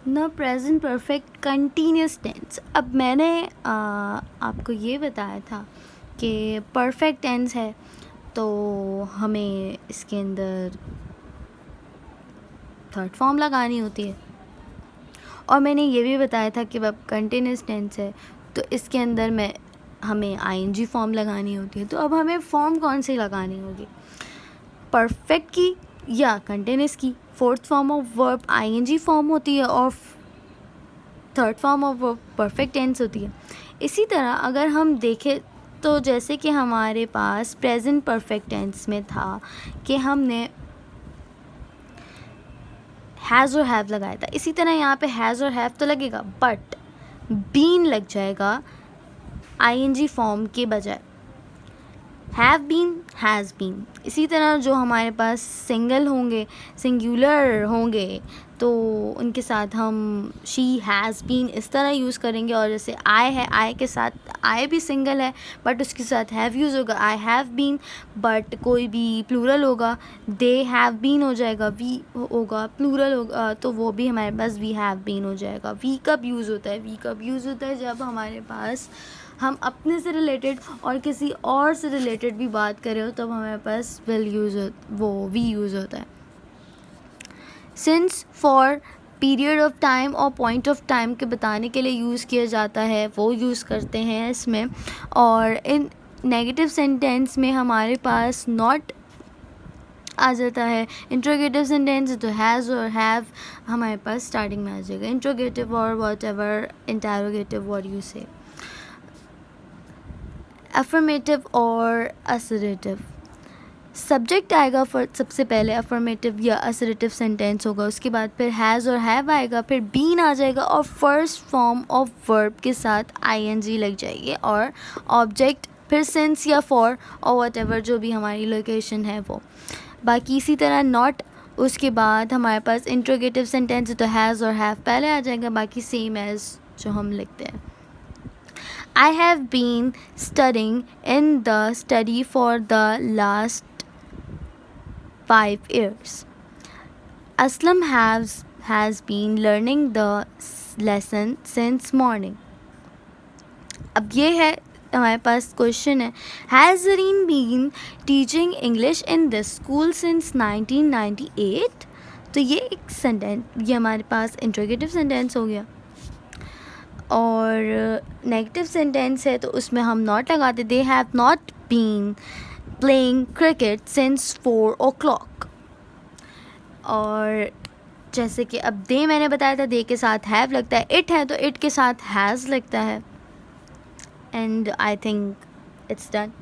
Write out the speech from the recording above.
न present perfect continuous tense. अब मैंने आपको ये बताया था कि परफेक्ट टेंस है तो हमें इसके अंदर थर्ड फॉर्म लगानी होती है, और मैंने ये भी बताया था कि अब कंटिन्यूस टेंस है तो इसके अंदर हमें आईएनजी फॉर्म लगानी होती है। तो अब हमें फॉर्म कौन सी लगानी होगी, परफेक्ट की या कंटिन्यूस की? Fourth form of verb ING form होती है और third form of verb perfect tense होती है। इसी तरह अगर हम देखें तो जैसे कि हमारे पास प्रेजेंट परफेक्ट टेंस में था कि हमने हैज़ और हैव लगाया था, इसी तरह यहाँ पे हैज़ और हैव तो लगेगा बट बीन लग जाएगा आईएनजी फॉर्म के बजाय, हैव बीन, हैज़ बीन। इसी तरह जो हमारे पास सिंगल होंगे, सिंगुलर होंगे, तो उनके साथ हम शी हैज़ बीन इस तरह यूज़ करेंगे। और जैसे आई है, आई के साथ आई भी सिंगल है बट उसके साथ हैव यूज़ होगा, आई हैव बीन। बट कोई भी प्लूरल होगा, दे हैव बीन हो जाएगा, वी होगा प्लूरल होगा तो वो भी हमारे पास वी हैव बीन हो जाएगा। वी कब यूज़ होता है? वी कब यूज़ होता है जब हमारे पास हम अपने से रिलेटेड और किसी और से रिलेटेड भी बात कर रहे हो, तब हमारे पास वो वी यूज़ होता है। Since for period of time और पॉइंट ऑफ टाइम के बताने के लिए यूज़ किया जाता है, वो यूज़ करते हैं इसमें। और इन नेगेटिव सेंटेंस में हमारे पास नॉट आ जाता है। इंट्रोगेटिव सेंटेंस तो हैज़ और हैव हमारे पास स्टार्टिंग में आ जाएगा। इंट्रोगेटिव और what ever interrogative what you से। अफर्मेटिव और असर्टिव। सब्जेक्ट आएगा सबसे पहले, अफर्मेटिव या असर्टिव सेंटेंस होगा, उसके बाद फिर हैज़ और हैव आएगा, फिर बीन आ जाएगा और फर्स्ट फॉर्म ऑफ वर्ब के साथ आईएनजी लग जाएगी और ऑब्जेक्ट फिर सिंस या फॉर और व्हाटएवर जो भी हमारी लोकेशन है वो। बाकी इसी तरह नॉट, उसके बाद हमारे पास इंट्रोगेटिव सेंटेंस तो हैज़ और हैव पहले आ जाएगा, बाकी सेम एज जो हम लिखते हैं। I have been studying in the study for the last 5 years. Aslam has been learning the lesson since morning. अब ये है हमारे पास क्वेश्चन है, Has Zareen been teaching English in this school since 1998? तो ये एक सेंटेंस, ये हमारे पास इंट्रोगेटिव सेंटेंस हो गया। और नेगेटिव सेंटेंस है तो उसमें हम नॉट लगाते, they have not been playing cricket since 4 o'clock। और जैसे कि अब दे मैंने बताया था, दे के साथ हैव लगता है, इट है तो इट के साथ हैज़ लगता है। And I think it's done.